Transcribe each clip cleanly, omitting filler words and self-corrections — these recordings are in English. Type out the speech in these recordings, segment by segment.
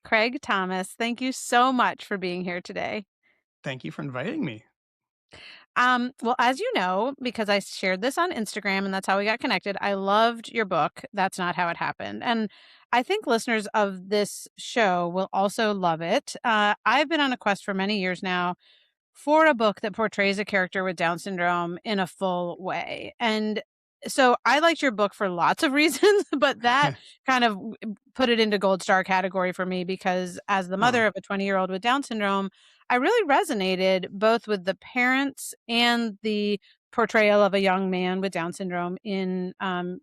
Craig Thomas. Thank you so much for being here today. Thank you for inviting me. Well, as you know, because I shared this on Instagram and that's how we got connected, I loved your book, That's Not How It Happened. And I think listeners of this show will also love it. I've been on a quest for many years now for a book that portrays a character with Down syndrome in a full way. And so I liked your book for lots of reasons, but that kind of put it into gold star category for me because as the Oh, mother of a 20-year-old with Down syndrome, I really resonated both with the parents and the portrayal of a young man with Down syndrome in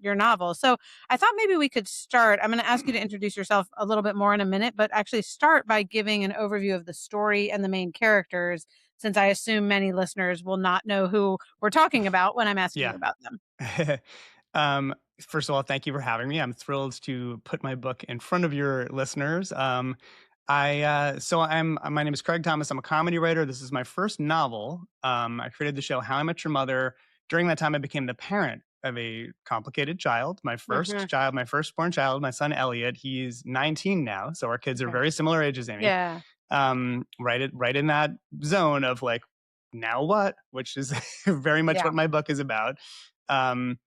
your novel. So I thought maybe we could start. I'm going to ask you to introduce yourself a little bit more in a minute, but actually start by giving an overview of the story and the main characters since I assume many listeners will not know who we're talking about when I'm asking you yeah. about them. um, First of all, thank you for having me. I'm thrilled to put my book in front of your listeners. My name is Craig Thomas. I'm a comedy writer. This is my first novel. I created the show How I Met Your Mother. During that time, I became the parent of a complicated child, Mhm. my firstborn child, my son Elliot. He's 19 now, so our kids are Okay. very similar ages, Amy. Yeah. Right in that zone of like, now what, which is very much Yeah. what my book is about. Um,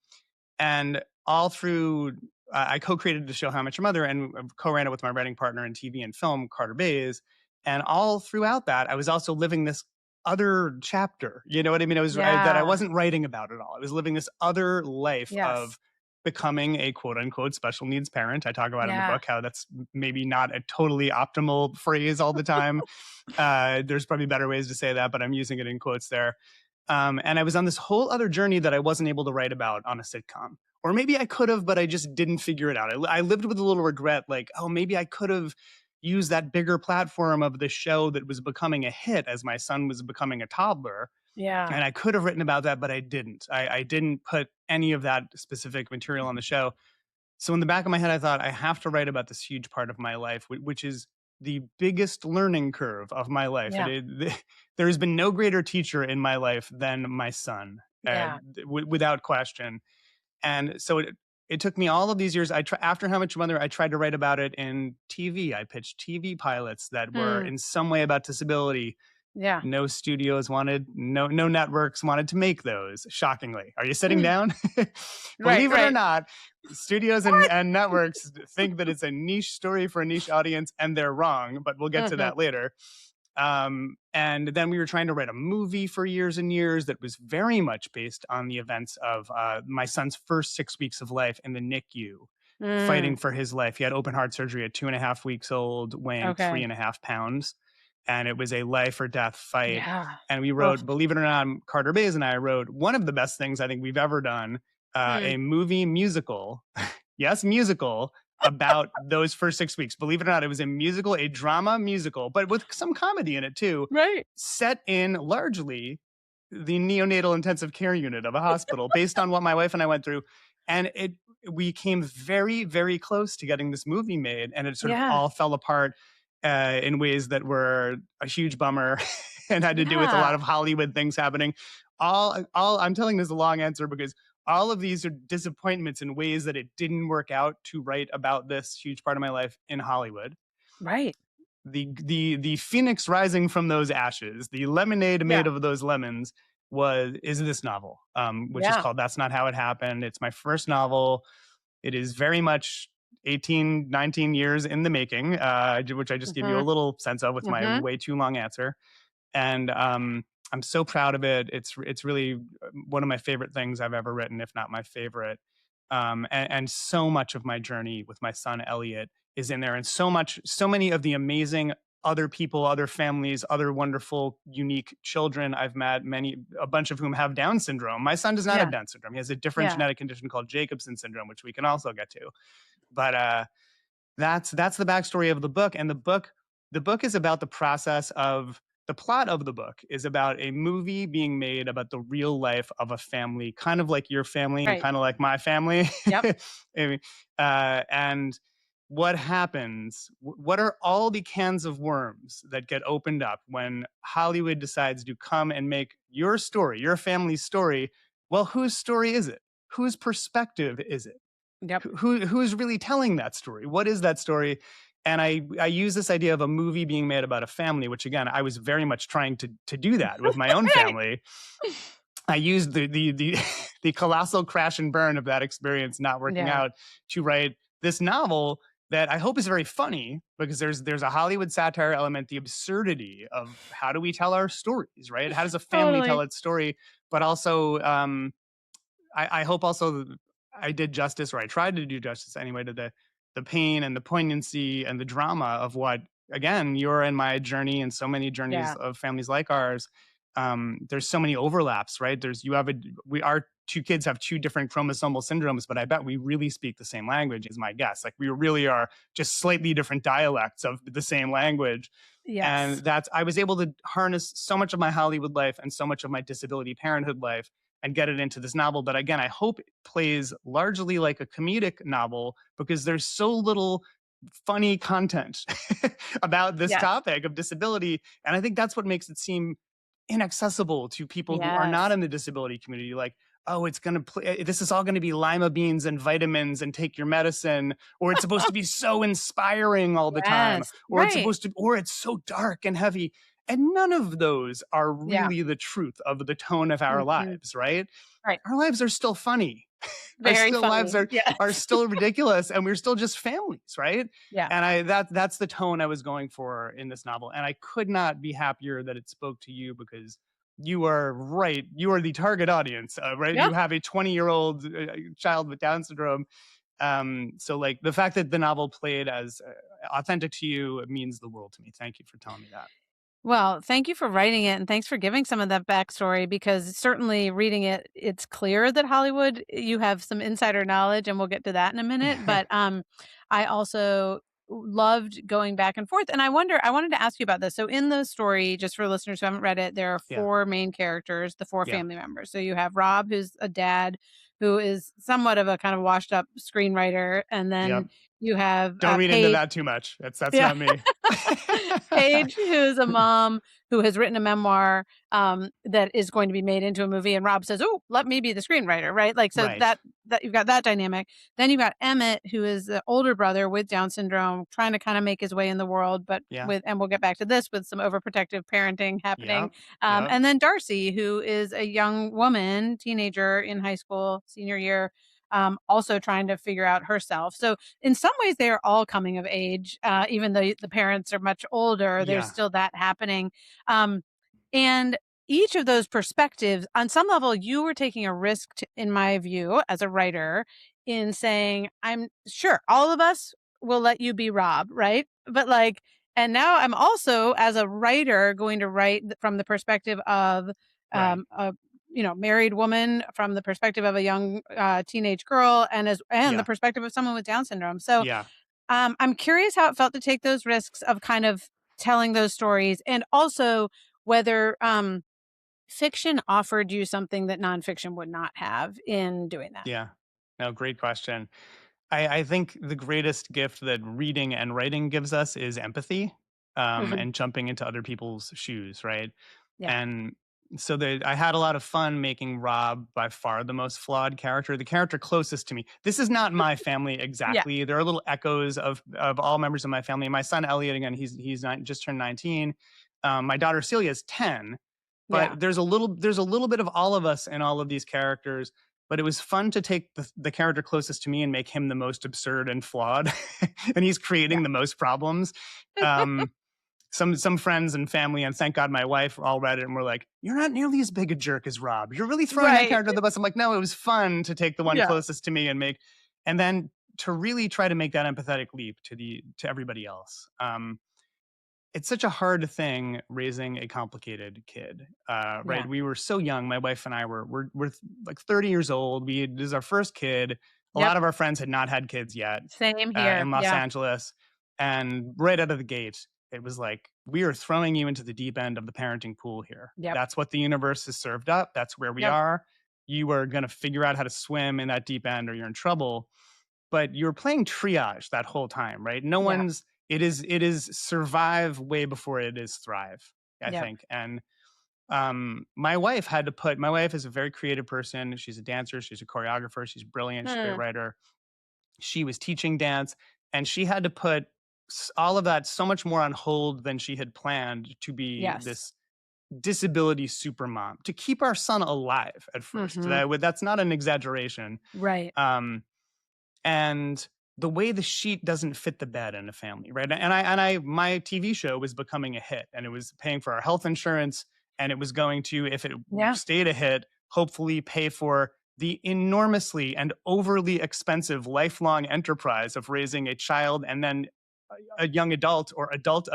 and all through, I co-created the show How I Met Your Mother and co-ran it with my writing partner in TV and film, Carter Bays. And all throughout that, I was also living this other chapter. You know what I mean? That I Yeah. wasn't writing about at all. I was living this other life Yes. of becoming a quote unquote special needs parent. I talk about in the Yeah. book how that's maybe not a totally optimal phrase all the time. There's probably better ways to say that, but I'm using it in quotes there. And I was on this whole other journey that I wasn't able to write about on a sitcom. Or maybe I could have, but I just didn't figure it out. I lived with a little regret, like, oh, maybe I could have used that bigger platform of the show that was becoming a hit as my son was becoming a toddler. Yeah. And I could have written about that, but I didn't. I didn't put any of that specific material on the show. So in the back of my head, I thought I have to write about this huge part of my life, which is the biggest learning curve of my life. Yeah. There has been no greater teacher in my life than my son, Yeah. without question. And so it took me all of these years. After How Much Mother, I tried to write about it in TV. I pitched TV pilots that were Hmm. in some way about disability. Yeah. No networks wanted to make those, shockingly. Are you sitting Mm. down? Right, Believe it or right. not, studios What? and networks think that it's a niche story for a niche audience, and they're wrong, but we'll get to Mhm. that later. And then we were trying to write a movie for years and years that was very much based on the events of my son's first 6 weeks of life in the NICU, Mm. fighting for his life. He had open heart surgery at 2.5 weeks old, weighing three Okay. and a half pounds. And it was a life or death fight. Yeah. And we Oh. wrote, believe it or not, Carter Bays and I wrote one of the best things I think we've ever done, Hmm. a movie musical. Yes, musical about those first 6 weeks. Believe it or not, it was a musical, a drama musical, but with some comedy in it too, Right. set in largely the neonatal intensive care unit of a hospital based on what my wife and I went through. And we came very, very close to getting this movie made, and it sort of Yeah. all fell apart in ways that were a huge bummer and had to do with a Yeah. lot of Hollywood things happening. All I'm telling this is a long answer because all of these are disappointments in ways that it didn't work out to write about this huge part of my life in Hollywood. Right. The phoenix rising from those ashes, the lemonade Yeah. made of those lemons is this novel, which is Yeah. called That's Not How It Happened. It's my first novel. It is very much 18, 19 years in the making, which I just give you a Mhm. little sense of with my Mhm. way too long answer. And I'm so proud of it. It's really one of my favorite things I've ever written, if not my favorite. And so much of my journey with my son Elliot is in there, and so many of the amazing other people, other families, other wonderful, unique children I've met, a bunch of whom have Down syndrome. My son does not have Yeah. Down syndrome. He has a different Yeah. genetic condition called Jacobson syndrome, which we can also get to. But that's the backstory of the book. And the book is about the process of the plot of the book is about a movie being made about the real life of a family, kind of like your family and Right. kind of like my family. Yep. I mean, and what happens? What are all the cans of worms that get opened up when Hollywood decides to come and make your story, your family's story? Well, whose story is it? Whose perspective is it? Yep. Who's really telling that story? What is that story? And I use this idea of a movie being made about a family, which again, I was very much trying to do that with my own Right. family. I used the the colossal crash and burn of that experience not working Yeah. out to write this novel that I hope is very funny because there's a Hollywood satire element, the absurdity of how do we tell our stories, right? How does a family tell Totally. its story? But also, I hope also I did justice, or I tried to do justice anyway, to the pain and the poignancy and the drama of what, again, your and my journey and so many journeys Yeah. of families like ours. There's so many overlaps, right? There's you have a we Our two kids have two different chromosomal syndromes, but I bet we really speak the same language, is my guess. Like we really are just slightly different dialects of the same language. Yes. And that's I was able to harness so much of my Hollywood life and so much of my disability parenthood life and get it into this novel that, again, I hope plays largely like a comedic novel because there's so little funny content about this Yes. topic of disability. And I think that's what makes it seem inaccessible to people who are not Yes. in the disability community. Like, oh, it's going to play, this is all going to be lima beans and vitamins and take your medicine, or it's supposed to be so inspiring all the time, Yes. or it's Right. supposed to, or it's so dark and heavy. And none of those are Yeah. really the truth of the tone of our Mhm. lives, right? Right. Our lives are still funny. Our Very still lives funny. Yes. are still ridiculous, and we're still just families, right? Yeah. And that's the tone I was going for in this novel, and I could not be happier that it spoke to you because you are right. You are the target audience, right? Yeah. You have a 20-year-old child with Down syndrome. So like the fact that the novel played as authentic to you, it means the world to me. Thank you for telling me that. Well, thank you for writing it and thanks for giving some of that backstory because certainly reading it, it's clear that Hollywood, you have some insider knowledge and we'll get to that in a minute. But I also loved going back and forth. And I wanted to ask you about this. So in the story, just for listeners who haven't read it, there are Yeah, four main characters, the four yeah, family members. So you have Rob, who's a dad who is somewhat of a kind of washed up screenwriter. And yep. then you have Don't read into Paige. that too much. That's Yeah. not me. Paige, who's a mom who has written a memoir, that is going to be made into a movie, and Rob says, "Oh, let me be the screenwriter," right? Like, so Right. that you've got that dynamic. Then you've got Emmett, who is the older brother with Down syndrome, trying to kinda make his way in the world, but Yeah. with and we'll get back to this, with some overprotective parenting happening. Yep. Yep. And then Darcy, who is a young woman, teenager in high school, senior year, also trying to figure out herself. So in some ways they are all coming of age, even though the parents are much older, there's Yeah. still that happening. Um, and each of those perspectives, on some level, you were taking a risk, in my view, as a writer, in saying, I'm sure all of us will let you be Rob, right? But like, and now I'm also, as a writer, going to write from the perspective of Right. a married woman, from the perspective of a young teenage girl, and the Yeah. perspective of someone with Down syndrome. So Yeah. I'm curious how it felt to take those risks of kind of telling those stories, and also whether fiction offered you something that nonfiction would not have in doing that. Yeah. No, great question. I think the greatest gift that reading and writing gives us is empathy, Mhm. and jumping into other people's shoes, right? Yeah. And so I had a lot of fun making Rob by far the most flawed character, the character closest to me. This is not my family Yeah. exactly. There are little echoes of all members of my family. My son Elliot, again, just turned 19. My daughter Celia is 10, Yeah. but there's a little bit of all of us in all of these characters. But it was fun to take the character closest to me and make him the most absurd and flawed, and he's Yeah. creating the most problems. Um, some friends and family, and thank God my wife all read it and were like, "You're not nearly as big a jerk as Rob. You're really throwing that Right. character to the bus." I'm like, "No, it was fun to take the one Yeah. closest to me and then to really try to make that empathetic leap to everybody else." It's such a hard thing raising a complicated kid, right? Yeah. We were so young. My wife and I we're like 30 years old. This is our first kid. A Yep. lot of our friends had not had kids yet Same here. in Los Yeah. Angeles, and right out of the gate, it was like we are throwing you into the deep end of the parenting pool here. Yep. That's what the universe has served up. That's where we Yep. are. You are going to figure out how to swim in that deep end, or you're in trouble. But you're playing triage that whole time, right? No Yeah. one's it is survive way before it is thrive, I Yep. think. And my wife is a very creative person. She's a dancer, she's a choreographer, she's brilliant, she's a great Hmm. writer. She was teaching dance, and she had to put all of that so much more on hold than she had planned to be Yes. this disability supermom to keep our son alive at first. Mhm. That's not an exaggeration. Right. Um, and the way the sheet doesn't fit the bed in a family, right? And I my TV show was becoming a hit, and it was paying for our health insurance, and it was going to, if it Yeah. stayed a hit, hopefully pay for the enormously and overly expensive lifelong enterprise of raising a child and then a young adult or adult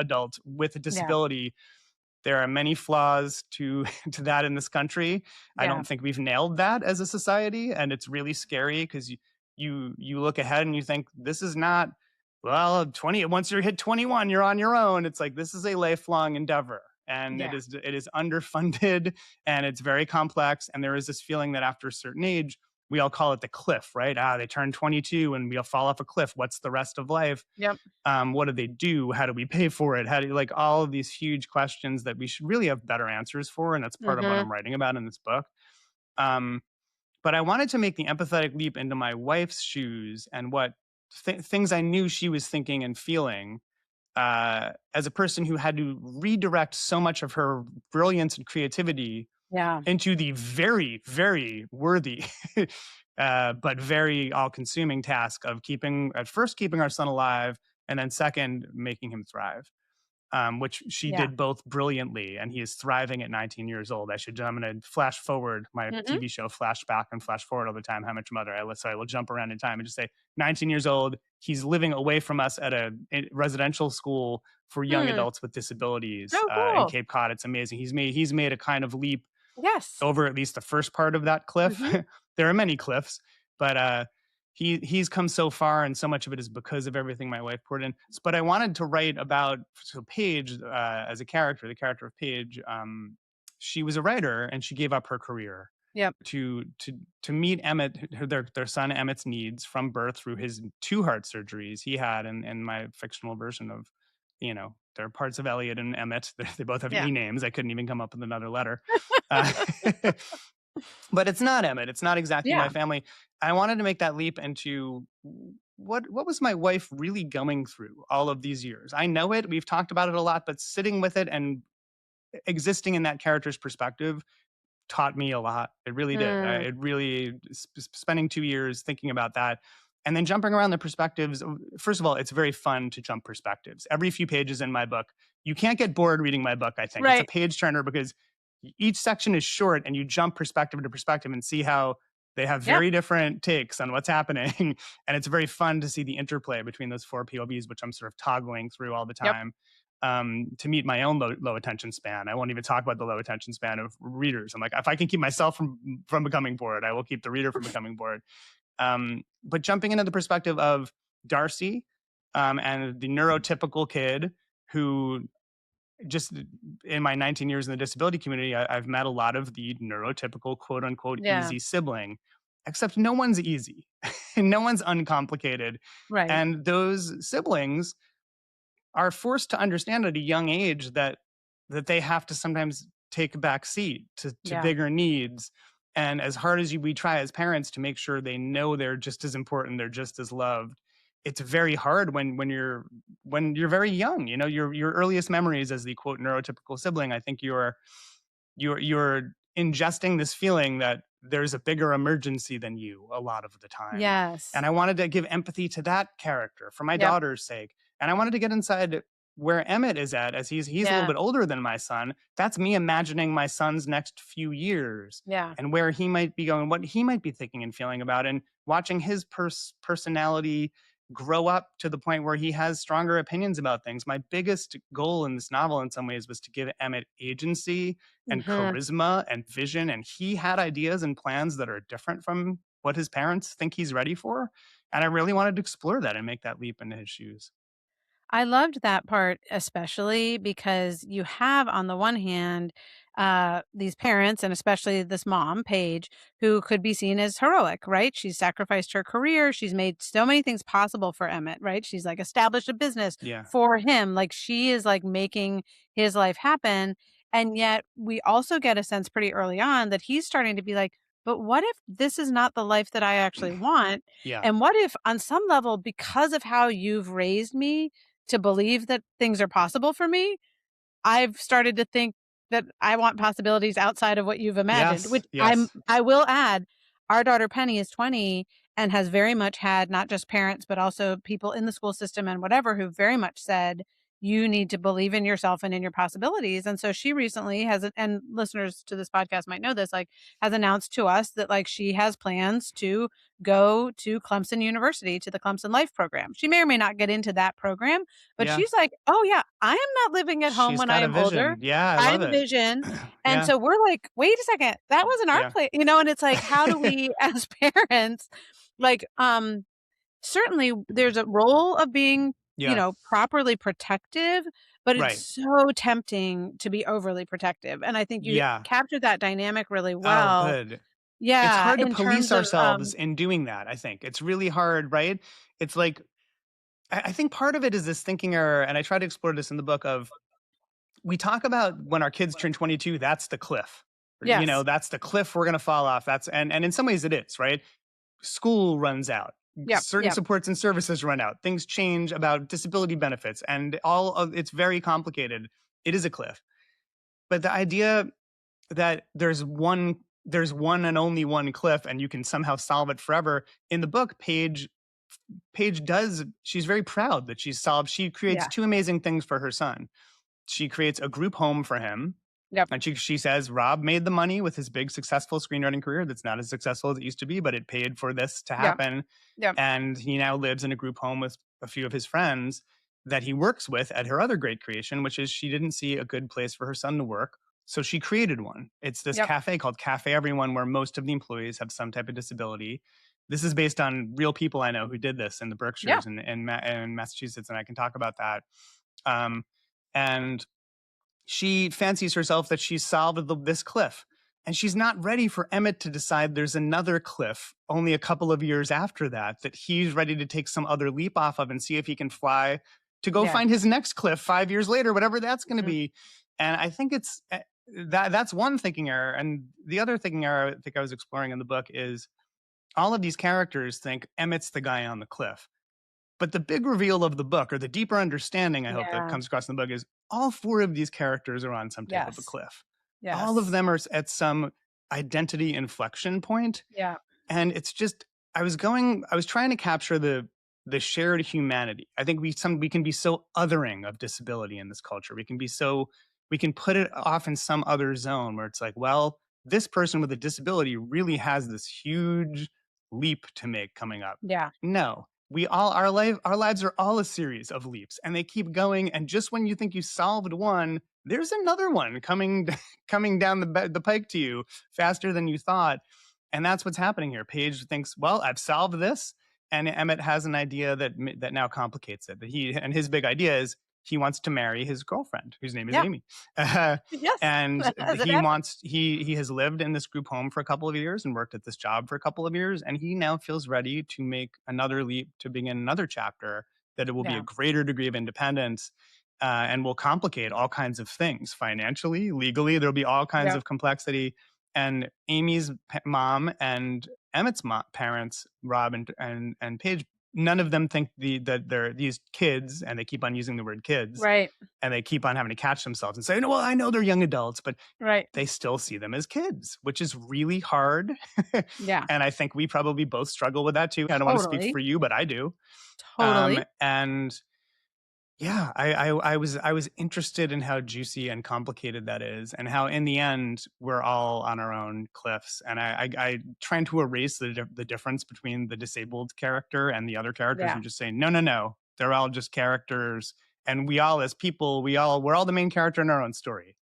with a Yeah. disability. There are many flaws to to that in this country. I Yeah. don't think we've nailed that as a society, and it's really scary because you look ahead and you think this is not, well, 20, once you hit 21 you're on your own. It's like this is a lifelong endeavor, and Yeah. it is underfunded, and it's very complex, and there is this feeling that after a certain age we all call it the cliff, right? They turn 22 and we'll fall off a cliff. What's the rest of life? Yep. What do they do? How do we pay for it? How do you, like, all of these huge questions that we should really have better answers for, and that's part of what Mhm. I'm writing about in this book. um, but I wanted to make the empathetic leap into my wife's shoes and what things I knew she was thinking and feeling, as a person who had to redirect so much of her brilliance and creativity Yeah. into the very, very worthy, but very all-consuming task of keeping, at first, keeping our son alive, and then second, making him thrive. Which she Yeah. did both brilliantly, and he is thriving at 19 years old. I'm going to flash forward my Mhm. TV show, flash back and flash forward all the time. How much mother I so I will jump around in time and just say 19 years old. He's living away from us at a residential school for young Hmm. adults with disabilities Oh, in cool. Cape Cod. It's amazing. He's made a kind of leap Yes. over at least the first part of that cliff. Mhm. There are many cliffs, but he's come so far, and so much of it is because of everything my wife poured in. But I wanted to write about, so Paige, as a character, the character of Paige. She was a writer, and she gave up her career Yep. to meet Emmett, their son Emmett's needs from birth through his two heart surgeries he had, in my fictional version of, there are parts of Elliot and Emmett. They both have Yeah. E names. I couldn't even come up with another letter. Uh, but it's not Emmett. It's not exactly my Yeah. family. I wanted to make that leap into what was my wife really going through all of these years. I know it. We've talked about it a lot, but sitting with it and existing in that character's perspective taught me a lot. It really did. Mm. It really, spending 2 years thinking about that, and then jumping around the perspectives. First of all, it's very fun to jump perspectives. Every few pages in my book, you can't get bored reading my book. I think it's a Right. page turner because each section is short, and you jump perspective to perspective and see how they have Yeah. very different takes on what's happening. And it's very fun to see the interplay between those four POVs, which I'm sort of toggling through all the Yep. time, to meet my own low attention span. I won't even talk about the low attention span of readers. I'm like, if I can keep myself from becoming bored, I will keep the reader from becoming bored. But jumping into the perspective of Darcy, and the neurotypical kid who, just in my 19 years in the disability community, I've met a lot of the neurotypical, quote unquote, Yeah. easy sibling, except no one's easy. No one's uncomplicated. Right. And those siblings are forced to understand at a young age that they have to sometimes take a back seat to Yeah. bigger needs. And as hard as we try as parents to make sure they know they're just as important, they're just as loved, it's very hard when you're very young. Your earliest memories as the quote neurotypical sibling, I think you're ingesting this feeling that there's a bigger emergency than you a lot of the time. And Yes. I wanted to give empathy to that character for my Yep. daughter's sake. And I wanted to get inside where Emmett is at, as he's a little Yeah. bit older than my son. That's me imagining my son's next few years Yeah. and where he might be going, what he might be thinking and feeling about, and watching his personality grow up to the point where he has stronger opinions about things. My biggest goal in this novel, in some ways, was to give Emmett agency and Mhm. charisma and vision. And he had ideas and plans that are different from what his parents think he's ready for. And I really wanted to explore that and make that leap into his shoes. I loved that part especially because you have, on the one hand, these parents and especially this mom, Paige, who could be seen as heroic, right? She's sacrificed her career. She's made so many things possible for Emmett, right? She's like established a business Yeah. for him. Like she is like making his life happen. And yet we also get a sense pretty early on that he's starting to be like, but what if this is not the life that I actually want? Yeah. And what if, on some level, because of how you've raised me, to believe that things are possible for me, I've started to think that I want possibilities outside of what you've imagined, Yes, which yes. I will add, our daughter Penny is 20 and has very much had not just parents, but also people in the school system and whatever who very much said, "You need to believe in yourself and in your possibilities." And so she recently has and listeners to this podcast might know this, like, has announced to us that, like, she has plans to go to Clemson University, to the Clemson Life program. She may or may not get into that program, but Yeah. she's like, "Oh, yeah, I am not living at home She's when I got a am older. vision. Yeah, I I love have a it. vision." And Yeah, so we're like, "Wait a second, that wasn't our yeah. plan," and it's like, how do we as parents, like, certainly there's a role of being, Yeah, properly protective, but it's right. so tempting to be overly protective, and I think you Yeah. captured that dynamic really Oh, well. good. It's Yeah, hard to in police terms of, ourselves in doing that, I think. It's really hard, right? It's like I think part of it is this thinking error, and I try to explore this in the book of we talk about when our kids turn 22, that's the cliff. yes. That's the cliff we're gonna fall off. That's and in some ways it is, right? School runs out. Yep, Certain yep, supports and services run out. Things change about disability benefits, and all of it's very complicated. It is a cliff. But the idea that there's one and only one cliff and you can somehow solve it forever. In the book, Paige does she's very proud that she creates yeah, two amazing things for her son. She creates a group home for him. yep, And she says Rob made the money with his big successful screenwriting career that's not as successful as it used to be, but it paid for this to yep, happen. yep, And he now lives in a group home with a few of his friends that he works with at her other great creation, which is she didn't see a good place for her son to work. So she created one. It's this yep, cafe called Cafe Everyone, where most of the employees have some type of disability. This is based on real people I know who did this in the yeah, Berkshires and Massachusetts, and I can talk about that. Um, and she fancies herself that she's solved this cliff. And she's not ready for Emmett to decide there's another cliff only a couple of years after that, that he's ready to take some other leap off of and see if he can fly to go yeah, find his next cliff 5 years later, whatever that's going to mhm, be. And I think that's one thinking error. And the other thinking error I think I was exploring in the book is all of these characters think Emmett's the guy on the cliff. But the big reveal of the book, or the deeper understanding I hope that yeah, comes across in the book, is all four of these characters are on some type of a yes, cliff. All of yes, them are at some identity inflection point, yeah, and it's just I was trying to capture the shared humanity. I think we can be so othering of disability in this culture. We can put it off in some other zone where it's like, well, this person with a disability really has this huge leap to make coming up. yeah, No. Our lives are all a series of leaps, and they keep going, and just when you think you solved one, there's another one coming coming down the pike to you faster than you thought. And that's what's happening here. Paige thinks, well, I've solved this. And Emmett has an idea that now complicates it. That his big idea is he wants to marry his girlfriend, whose name is yeah, Amy. yes, And as it happens. he has lived in this group home for a couple of years and worked at this job for a couple of years. And he now feels ready to make another leap to begin another chapter, that it will be a Yeah, greater degree of independence and will complicate all kinds of things financially, legally. There'll be all kinds yep, of complexity. And Amy's mom and Emmett's parents, Rob and Paige, none of them think that they're these kids, and they keep on using the word kids, right, and they keep on having to catch themselves and say, "No, well, I know they're young adults," but right, they still see them as kids, which is really hard. yeah, And I think we probably both struggle with that too. I don't want to speak totally, for you, but I do. totally, And yeah, I was interested in how juicy and complicated that is, and how in the end we're all on our own cliffs. And I trying to erase the difference between the disabled character and the other characters yeah, who just say no, no, no, they're all just characters, and we all as people we're all the main character in our own story.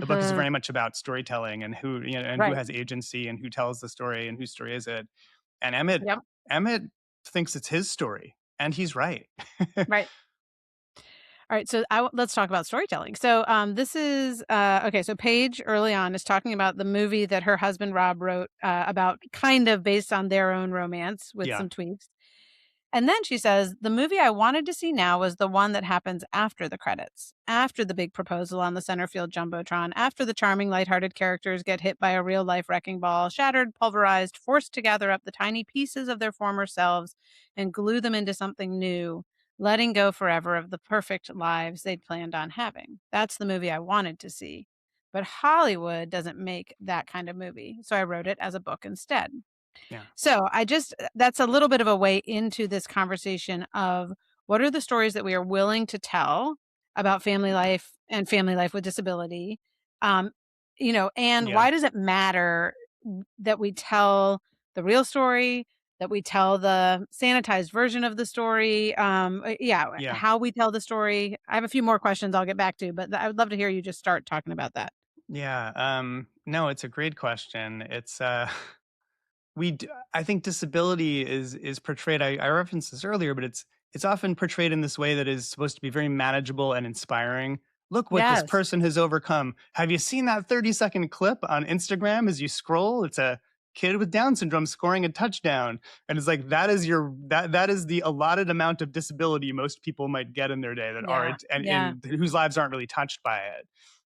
The book is mhm, very much about storytelling and who right, has agency and who tells the story and whose story is it. And Emmett thinks it's his story, and he's right. right. Alright, so let's talk about storytelling. So, this is, okay, so Paige early on is talking about the movie that her husband Rob wrote, about kind of based on their own romance with Yeah, some tweaks. And then she says, "The movie I wanted to see now was the one that happens after the credits, after the big proposal on the center field jumbotron, after the charming, lighthearted characters get hit by a real life wrecking ball, shattered, pulverized, forced to gather up the tiny pieces of their former selves and glue them into something new. letting go forever of the perfect lives they'd planned on having. That's the movie I wanted to see. But Hollywood doesn't make that kind of movie. So I wrote it as a book instead. Yeah. So I just that's a little bit of a way into this conversation of what are the stories that we are willing to tell about family life with disability? Um, and Yeah. why does it matter that we tell the real story, that we tell the sanitized version of the story? Yeah, Yeah. how we tell the story. I have a few more questions I'll get back to, but I would love to hear you just start talking about that. Yeah. No, it's a great question. We d I think disability is portrayed. I referenced this earlier, but it's often portrayed in this way that is supposed to be very manageable and inspiring. Look what this Yes. person has overcome. Have you seen that 30-second clip on Instagram as you scroll? It's a kid with Down syndrome scoring a touchdown. And it's like that is the allotted amount of disability most people might get in their day that Yeah. aren't Yeah. and whose lives aren't really touched by it.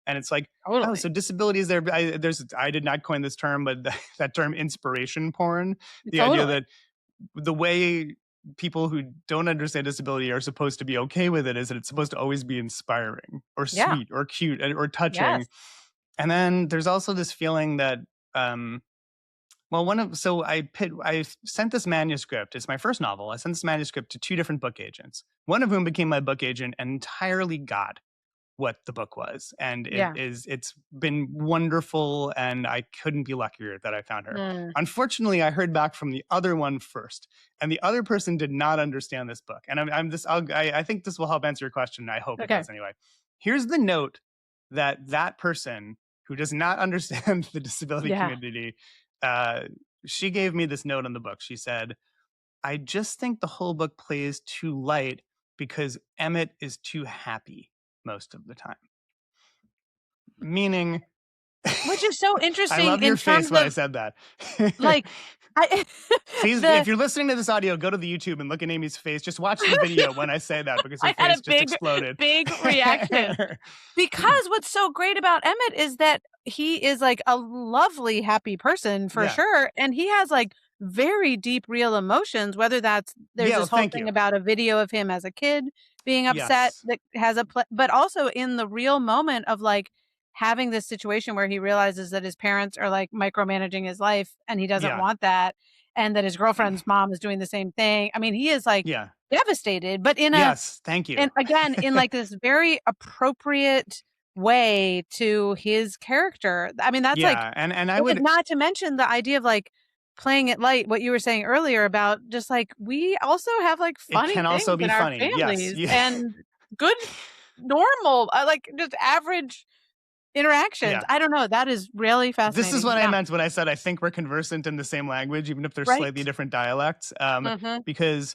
And it's like, oh, Totally. so disability is there. I did not coin this term, but that term inspiration porn, the idea Totally. that the way people who don't understand disability are supposed to be okay with it is that it's supposed to always be inspiring or Yeah. sweet or cute or touching. Yes. And then there's also this feeling that, um, well, I sent this manuscript. It's my first novel. I sent this manuscript to two different book agents, one of whom became my book agent and entirely got what the book was. And Yeah. it's been wonderful. And I couldn't be luckier that I found her. Mm. Unfortunately, I heard back from the other one first, and the other person did not understand this book. And I think this will help answer your question. I hope it Okay. does anyway. Here's the note that person who does not understand the disability Yeah. community, uh, she gave me this note on the book. She said, I just think the whole book plays too light because Emmett is too happy most of the time. Meaning, Which is so I interesting love in your terms face when I of, said that. like, I Please, the if you're listening to this audio, go to the YouTube and look at Amy's face. Just watch the video when I say that because her I had face a just exploded. big reaction. Because what's so great about Emmett is that he is, like, a lovely, happy person for Yeah. sure, and he has, like, very deep, real emotions, whether that's there's Yeah. Well, this whole thank thing you. about a video of him as a kid being upset Yes. that has but also in the real moment of, like, having this situation where he realizes that his parents are, like, micromanaging his life, and he doesn't Yeah. want that, and that his girlfriend's mom is doing the same thing. I mean, he is, like, Yeah. devastated, but in a Yes. Thank and you. again, in, like, this very appropriate way to his character. I mean, that's, like Yeah. And I and would, not to mention the idea of, like, playing it light, what you were saying earlier about just, like, we also have, like, it funny can also things be in our funny. Yes. families Yeah. and good, normal, like, just average interactions. Yeah. I don't know, that is really This is fascinating. what I Yeah. meant when I said I think we're conversant in the same language, even if there's slightly Right. different dialects. Mhm. Because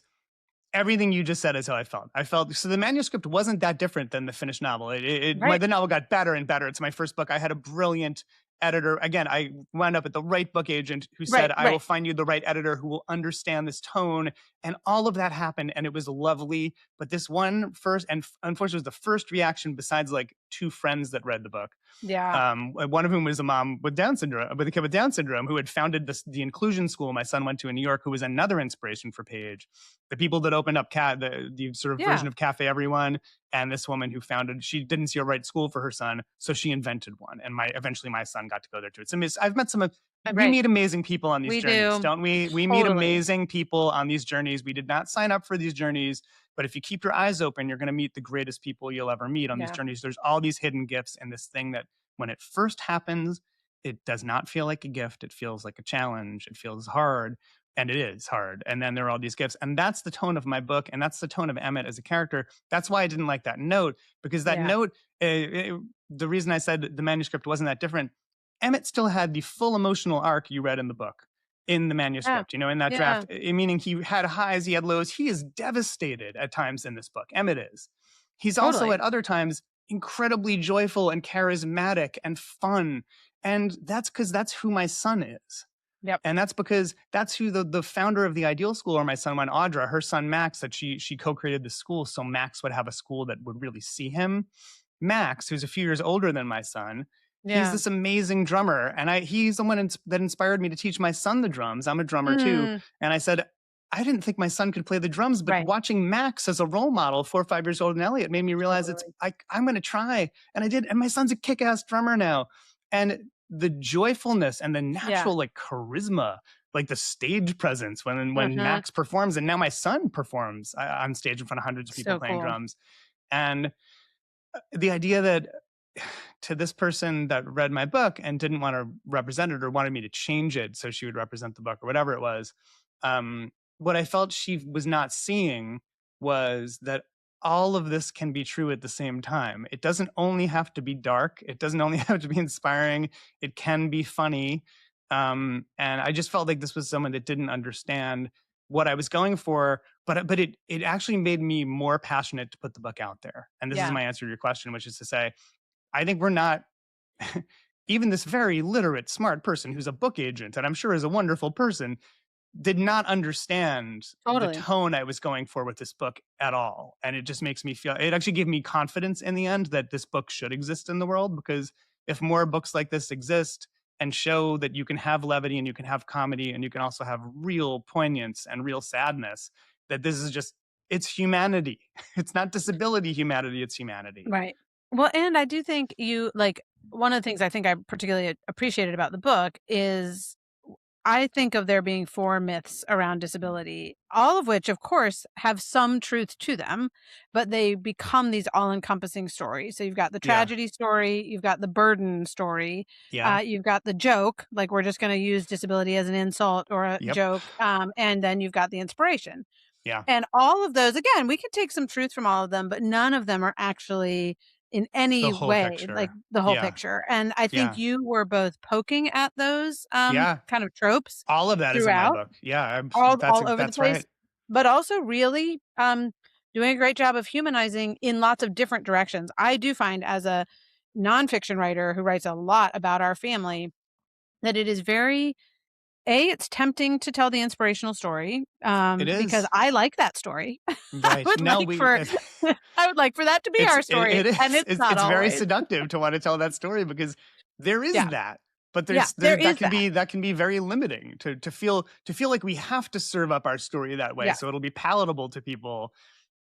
everything you just said is how I felt. I felt so the manuscript wasn't that different than the finished novel. Right. The novel got better and better. It's my first book. I had a brilliant editor. Again, I wound up at the right book agent who said, Right, I will right. find you the right editor who will understand this tone. And all of that happened and it was lovely. But this one first, and unfortunately, it was the first reaction besides like two friends that read the book, Yeah. one of whom was a mom with Down syndrome, with a kid with Down syndrome, who had founded the inclusion school my son went to in New York, who was another inspiration for Paige. The people that opened up the sort of Yeah. version of Cafe Everyone, and this woman who founded, she didn't see a right school for her son, so she invented one, and eventually my son got to go there too. I've met some of we Right. meet amazing people on these We journeys, do. don't we? We meet Totally. amazing people on these journeys. We did not sign up for these journeys, but if you keep your eyes open, you're going to meet the greatest people you'll ever meet on these Yeah. journeys. There's all these hidden gifts and this thing that when it first happens, it does not feel like a gift. It feels like a challenge. It feels hard. And it is hard. And then there are all these gifts. And that's the tone of my book. And that's the tone of Emmett as a character. That's why I didn't like that note, because that Yeah. note, the reason I said the manuscript wasn't that different, Emmett still had the full emotional arc you read in the book in the Yeah. manuscript, in that Yeah. draft, meaning he had highs, he had lows. He is devastated at times in this book. Emmett is. He's also Totally. at other times incredibly joyful and charismatic and fun. And that's because that's who my son is. Yep. And that's because that's who the founder of the ideal school where my son went, Audra, her son Max, that she co-created the school so Max would have a school that would really see him. Max, who's a few years older than my son, he's Yeah. this amazing drummer. And he's the one that inspired me to teach my son the drums. I'm a drummer too. Mm. And I said, I didn't think my son could play the drums, but Right. watching Max as a role model, 4 or 5 years old, and Elliot made me realize Totally. I'm gonna try, and I did, and my son's a kick-ass drummer now, and the joyfulness and the Yeah. natural, like, charisma, like, the stage presence when Mhm. Max performs, and now my son performs, on stage in front of hundreds of people So playing cool. drums, and the idea that to this person that read my book and didn't want to represent it or wanted me to change it so she would represent the book or whatever it was, what I felt she was not seeing was that all of this can be true at the same time. It doesn't only have to be dark. It doesn't only have to be inspiring. It can be funny. And I just felt like this was someone that didn't understand what I was going for, but it actually made me more passionate to put the book out there. And this is Yeah. my answer to your question, which is to say, I think we're not even this very literate, smart person who's a book agent, and I'm sure is a wonderful person, did not understand the Totally. tone I was going for with this book at all. And it just makes me feel, it actually gave me confidence in the end that this book should exist in the world, because if more books like this exist and show that you can have levity and you can have comedy and you can also have real poignance and real sadness, that this is just, it's humanity. It's not disability humanity, it's humanity. Right. Well, and I do think you like one of the things I think I particularly appreciated about the book is I think of there being 4 myths around disability, all of which, of course, have some truth to them, but they become these all-encompassing stories. So you've got the Yeah. tragedy story, you've got the burden story, Yeah. you've got the joke, like we're just gonna use disability as an insult or a Yep. joke, and then you've got the inspiration. Yeah. And all of those, again, we could take some truth from all of them, but none of them are actually in The any whole way like picture. the whole Yeah. picture. And I think Yeah. you were both poking at those Yeah. kind of tropes All of that is in my throughout, book. Yeah. all over the That's place, right. but also really doing a great job of humanizing in lots of different directions. I do find as a nonfiction writer who writes a lot about our family that it is very it's tempting to tell the inspirational story, It because is. I like that story. I Right. would No, like we for I would like for that to be our story, it and is. it's not It's very always. seductive to want to tell that story because there is Yeah, that. But yeah, there that is that. can be very limiting to feel like we have to serve up our story that way Yes. so it'll be palatable to people.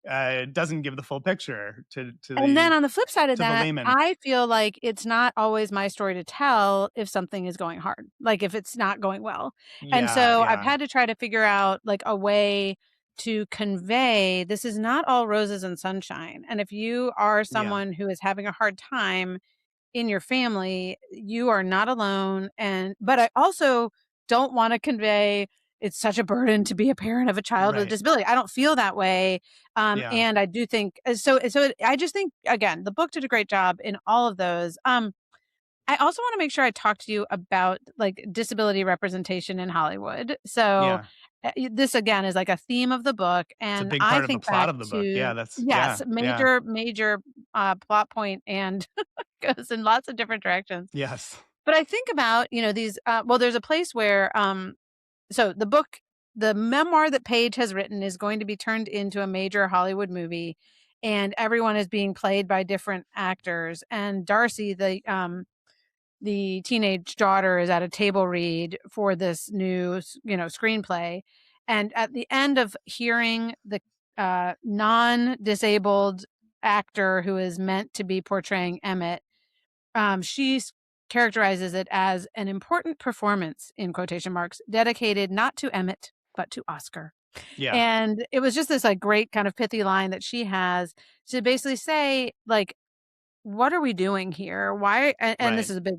It doesn't give the full picture And then on the flip side of to the that, layman. I feel like it's not always my story to tell if something is going hard, like if it's not going well. And Yeah, so I've yeah, had to try to figure out like a way to convey this is not all roses and sunshine. And if you are yeah. someone who is having a hard time in your family, you are not alone, and but I also don't wanna convey it's such a burden to be a parent of a child with a Right. disability. I don't feel that way, Yeah. and I do think I just think, again, the book did a great job in all of those. I also wanna make sure I talk to you about, like, disability representation in Hollywood. So, Yeah. this again is like a theme of the book, It's a and big I part of the think plot back of the book. Yeah, to that's yes, yeah, yeah. major, plot point and goes in lots of different directions. Yes. But I think about, these, well, there's a place where, so the memoir that Paige has written is going to be turned into a major Hollywood movie, and everyone is being played by different actors. And Darcy, the teenage daughter, is at a table read for this new, screenplay. And at the end of hearing the non-disabled actor who is meant to be portraying Emmett, she characterizes it as an important performance in quotation marks dedicated not to Emmett but to Oscar. Yeah. And it was just this like great kind of pithy line that she has to basically say like, what are we doing here? Why? And this Right. is a big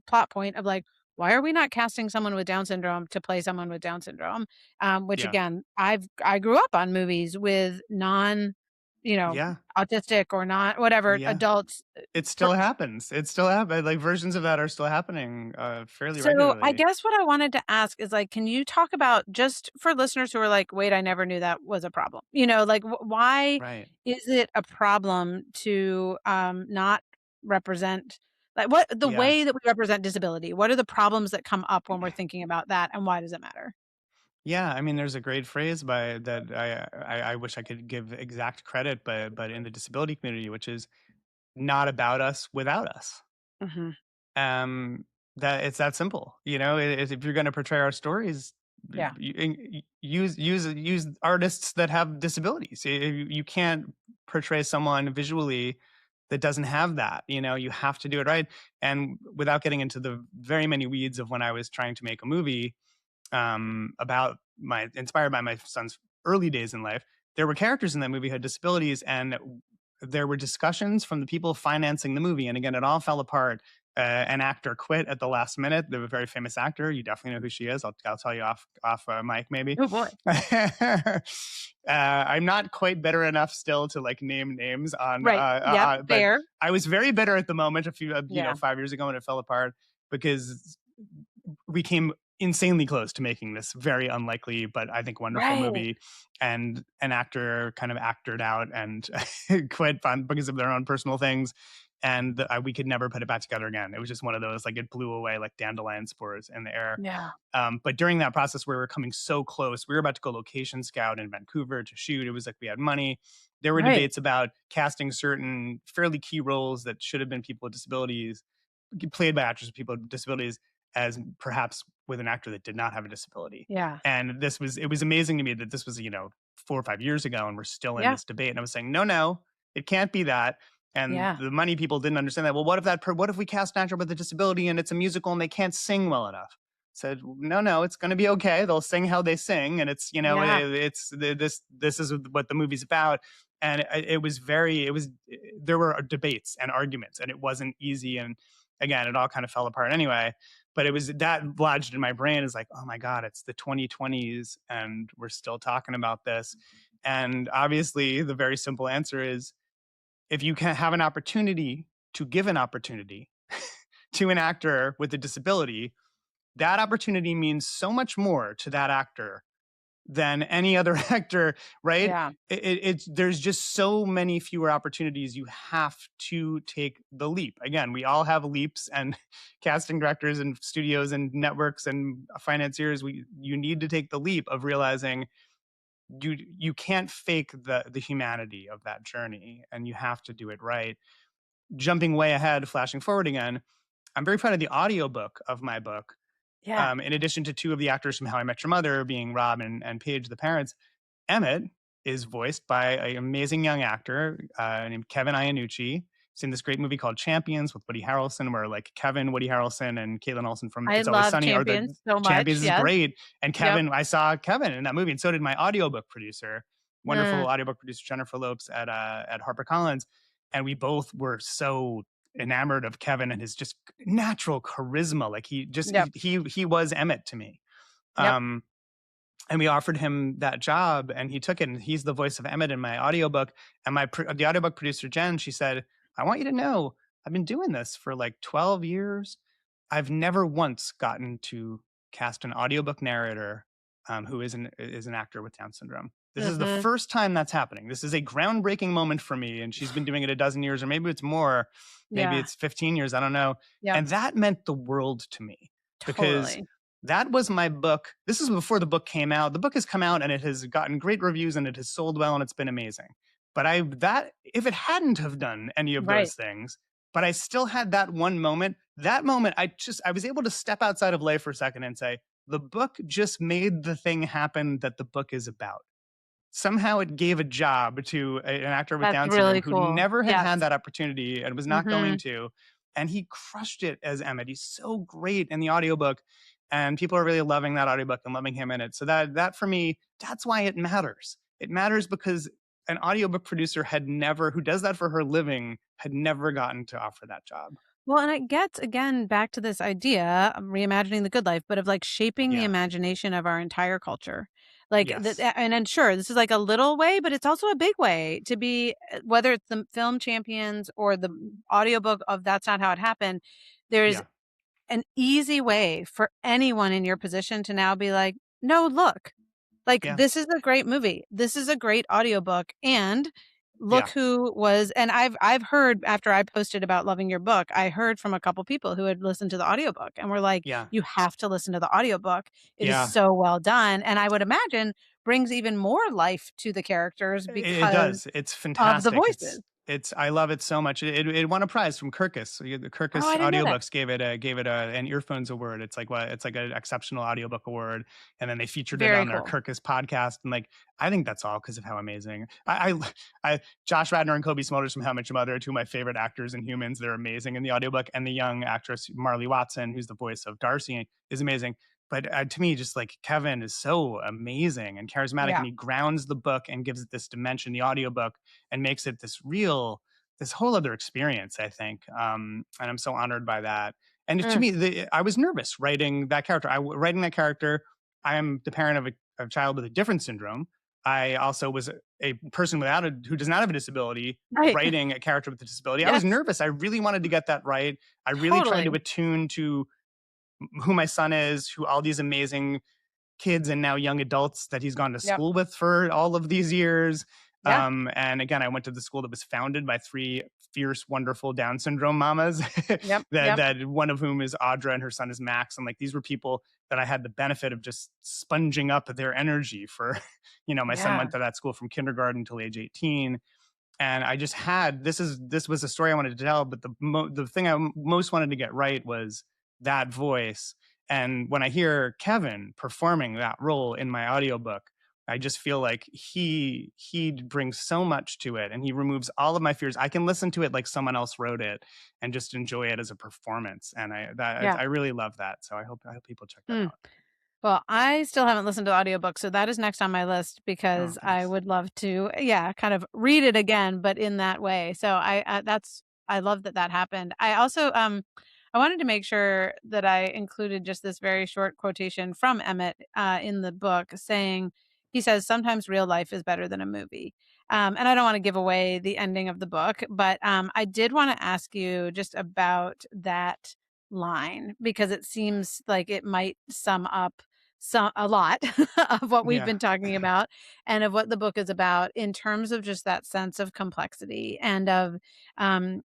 plot point of like, why are we not casting someone with Down syndrome to play someone with Down syndrome? Which Yeah. again, I grew up on movies with non, you know, Yeah. autistic or not whatever Yeah. adults. It still happens. It still happens. Like versions of that are still happening fairly So, I regularly. guess what I wanted to ask is, like, can you talk about just for listeners who are like, "Wait, I never knew that was a problem." Like, why Right. is it a problem to, not represent like, what the Yeah. way that we represent disability? What are the problems that come up when we're thinking about that, and why does it matter? Yeah, I mean, there's a great phrase by that I wish I could give exact credit, but in the disability community, which is not about us without us. Mhm. Um, that it's that simple. You know, if you're going to portray our stories, Yeah. Use artists that have disabilities. You can't portray someone visually that doesn't have that. You have to do it right. And without getting into the very many weeds of when I was trying to make a movie, about my inspired by my son's early days in life, there were characters in that movie who had disabilities, and there were discussions from the people financing the movie. And again, it all fell apart. An actor quit at the last minute. They're a very famous actor. You definitely know who she is. I'll tell you off mic maybe. Oh boy. I'm not quite bitter enough still to like name names on, Right. Yep. but Fair. I was very bitter at the moment a few, Yeah. 5 years ago when it fell apart, because we came insanely close to making this very unlikely but I think wonderful Right. movie. And an actor kind of acted out and quit on because of their own personal things. And we could never put it back together again. It was just one of those, like, it blew away like dandelion spores in the air. Yeah. But during that process where we were coming so close, we were about to go location scout in Vancouver to shoot. It was like we had money. There were Right. debates about casting certain fairly key roles that should have been people with disabilities, played by actors with people with disabilities, as perhaps with an actor that did not have a disability. Yeah. And it was amazing to me that this was, 4 or 5 years ago, and we're still in Yeah. this debate. And I was saying, no, no, it can't be that. And Yeah. the money people didn't understand that. Well, what if we cast an actor with a disability and it's a musical and they can't sing well enough? Said, no, no, it's going to be okay. They'll sing how they sing. And it's, Yeah. this is what the movie's about. And there were debates and arguments, and it wasn't easy. And again, it all kind of fell apart anyway. But it was that lodged in my brain is like, oh my God, it's the 2020s and we're still talking about this. And obviously, the very simple answer is, if you can have an opportunity to give an opportunity to an actor with a disability, that opportunity means so much more to that actor than any other actor, right? Yeah. It's there's just so many fewer opportunities. You have to take the leap. Again, we all have leaps, and casting directors and studios and networks and financiers. You need to take the leap of realizing you can't fake the humanity of that journey, and you have to do it right. Jumping way ahead, flashing forward again, I'm very proud of the audiobook of my book. Yeah. In addition to two of the actors from How I Met Your Mother, being Rob and Paige, the parents, Emmett is voiced by an amazing young actor named Kevin Iannucci. He's in this great movie called Champions with Woody Harrelson, where like Kevin, Woody Harrelson, and Caitlin Olsen from I It's Always love Sunny are Champions the so much. Champions is Yes. great. And Yep. Kevin, I saw Kevin in that movie, and so did my audiobook producer, wonderful Mm, audiobook producer Jennifer Lopes at HarperCollins. And we both were so enamored of Kevin and his just natural charisma. Like yep. he was Emmett to me. Yep. Um, and we offered him that job, and he took it, and he's the voice of Emmett in my audiobook. And the audiobook producer Jen, she said, I want you to know, I've been doing this for like 12 years. I've never once gotten to cast an audiobook narrator who is an actor with Down syndrome. This is the Mhm. first time that's happening. This is a groundbreaking moment for me. And she's been doing it a dozen years, or maybe it's more, maybe Yeah. it's 15 years, I don't know. Yep. And that meant the world to me, because Totally. that was my book. This is before the book came out. The book has come out and it has gotten great reviews and it has sold well and it's been amazing. But if it hadn't have done any of Right. those things, but I still had that one moment. That moment, I was able to step outside of life for a second and say, the book just made the thing happen that the book is about. Somehow it gave a job to an actor with That's Down syndrome really who cool. never had Yes. had that opportunity and was not going Mhm. to. And he crushed it as Emmett. He's so great in the audiobook. And people are really loving that audiobook and loving him in it. So that for me, that's why it matters. It matters because an audiobook producer who does that for her living, had never gotten to offer that job. Well, and it gets again back to this idea, reimagining the good life, but of like shaping the Yeah. imagination of our entire culture. Like Yes. and then sure, this is like a little way, but it's also a big way to be whether it's the film Champions or the audiobook of That's Not How It Happened. There's Yeah. an easy way for anyone in your position to now be like, "No, look, like, Yeah. this is a great movie. This is a great audiobook, and look Yeah. who was" and I've heard after I posted about loving your book, I heard from a couple people who had listened to the audiobook and were like, Yeah. "You have to listen to the audiobook. It is Yeah. so well done," and I would imagine brings even more life to the characters It because does. It's of the fantastic. voices. I love it so much. It won a prize from Kirkus. So the Oh, Kirkus I didn't know that. Audiobooks gave it an earphones award. It's like what it's like an exceptional audiobook award, and then they featured it Very on their cool. Kirkus podcast. And like, I think that's all because of how amazing. I Josh Radnor and Kobe Smulders from How I Met Your Mother are two of my favorite actors in Humans. They're amazing in the audiobook, and the young actress Marley Watson, who's the voice of Darcy, is amazing. But to me, just like Kevin is so amazing and charismatic, Yeah. and he grounds the book and gives it this dimension, the audiobook, and makes it this whole other experience, I think. And I'm so honored by that. And to Mm, me, I was nervous writing that character. Writing that character, I am the parent of a child with a different syndrome. I also was a person who does not have a disability, right. writing a character with a disability. I was Yes, nervous. I really wanted to get that right. I really tried to totally. attune to who my son is, who all these amazing kids and now young adults that he's gone to Yep. school with for all of these years. Yeah. And again, I went to the school that was founded by three fierce, wonderful Down syndrome mamas, Yep. that Yep. one of whom is Audra and her son is Max. And like these were people that I had the benefit of just sponging up their energy for. My son Yeah. went to that school from kindergarten till age 18, and I just had this was a story I wanted to tell, but the thing I most wanted to get right was that voice. And when I hear Kevin performing that role in my audiobook, I just feel like he brings so much to it, and he removes all of my fears. I can listen to it like someone else wrote it and just enjoy it as a performance. And Yeah. I really love that. So I hope people check that Mm. out. Well, I still haven't listened to the audiobook, so that is next on my list Oh, because I thanks. would love to, yeah, kind of read it again, but in that way. So I love that that happened. I also I wanted to make sure that I included just this very short quotation from Emmett in the book saying he says sometimes real life is better than a movie. And I don't want to give away the ending of the book, but I did want to ask you just about that line because it seems like it might sum up a lot of what we've Yeah. been talking about and of what the book is about in terms of just that sense of complexity and of um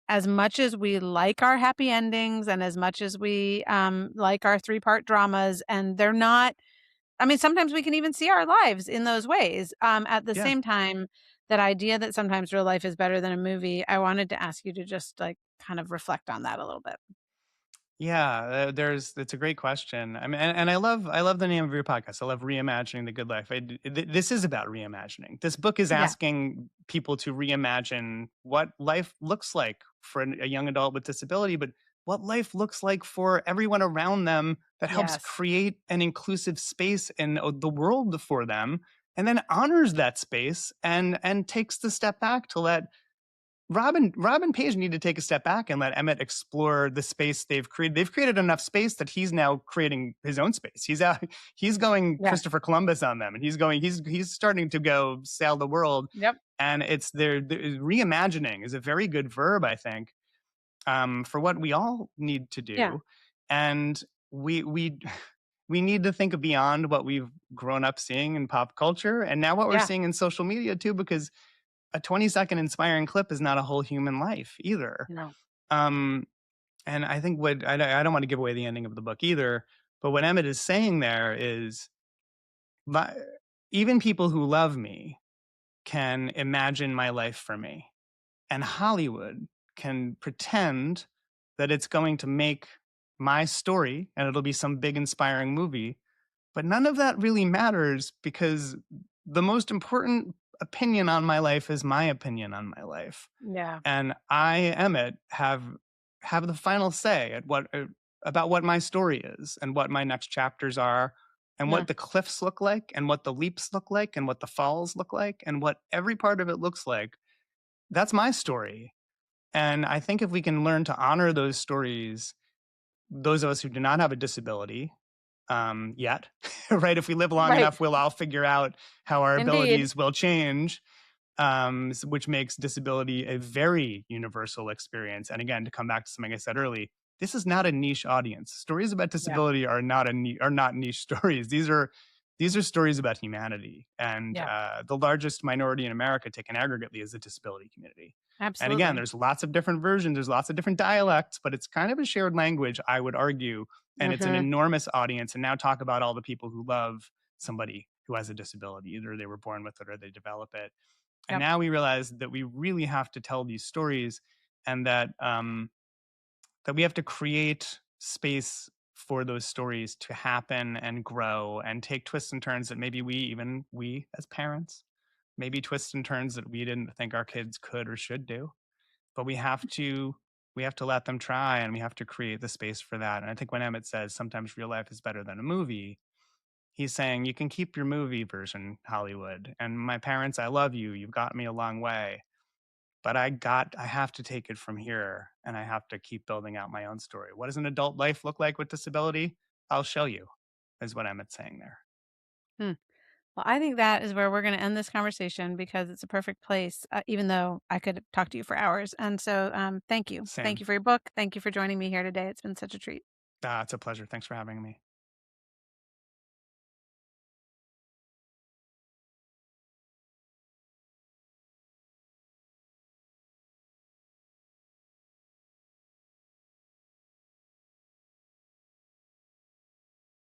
as much as we like our happy endings and as much as we like our three-part dramas and they're not, I mean sometimes we can even see our lives in those ways, at the Yeah. same time that idea that sometimes real life is better than a movie, I wanted to ask you to just like kind of reflect on that a little bit. Yeah, there's it's a great question. I mean, and I love the name of your podcast. I love reimagining the good life. This is about reimagining. This book is Yeah. asking people to reimagine what life looks like for a young adult with disability, but what life looks like for everyone around them that helps Yes. create an inclusive space in the world for them, and then honors that space and takes the step back to let Rob and Paige need to take a step back and let Emmett explore the space they've created. They've created enough space that he's now creating his own space. He's going Yeah. Christopher Columbus on them, and he's starting to go sail the world. Yep. And it's reimagining is a very good verb, I think, for what we all need to Yeah. do. And we we need to think beyond what we've grown up seeing in pop culture, and now what we're Yeah. seeing in social media too, because a 20-second inspiring clip is not a whole human life either. No. Um, and I think I don't want to give away the ending of the book either, but what Emmett is saying there is, "My- even people who love me can imagine my life for me, and Hollywood can pretend that it's going to make my story and it'll be some big inspiring movie, but none of that really matters because the most important opinion on my life is my opinion on my life. Yeah. And I, Emmett, have the final say at what about what my story is and what my next chapters are and Mm. what the cliffs look like and what the leaps look like and what the falls look like and what every part of it looks like. That's my story. And I think if we can learn to honor those stories, those of us who do not have a disability yet, right? If we live long Right. enough, we'll all figure out how our Indeed. abilities will change, which makes disability a very universal experience. And again, to come back to something I said early, this is not a niche audience. Stories about Yeah. disability are not niche stories. These are stories about humanity, and Yeah. the largest minority in America, taken aggregately, is the disability community. And again, Absolutely. there's lots of different versions, there's lots of different dialects, but it's kind of a shared language, I would argue, and it's an Mhm. enormous audience. And now talk about all the people who love somebody who has a disability, either they were born with it or they develop it. And Yep. now we realize that we really have to tell these stories, and that we have to create space for those stories to happen and grow and take twists and turns that maybe we as parents, maybe twists and turns that we didn't think our kids could or should do. But we have to let them try, and we have to create the space for that. And I think when Emmett says sometimes real life is better than a movie, he's saying you can keep your movie version, Hollywood. And my parents, I love you. You've got me a long way. But I have to take it from here, and I have to keep building out my own story. What does an adult life look like with disability? I'll show you, is what Emmett's saying there. Hmm. Well, I think that is where we're going to end this conversation because it's a perfect place, even though I could talk to you for hours. And so, thank you. Thank Same. you for your book. Thank you for joining me here today. It's been such a treat. It's a pleasure. Thanks for having me.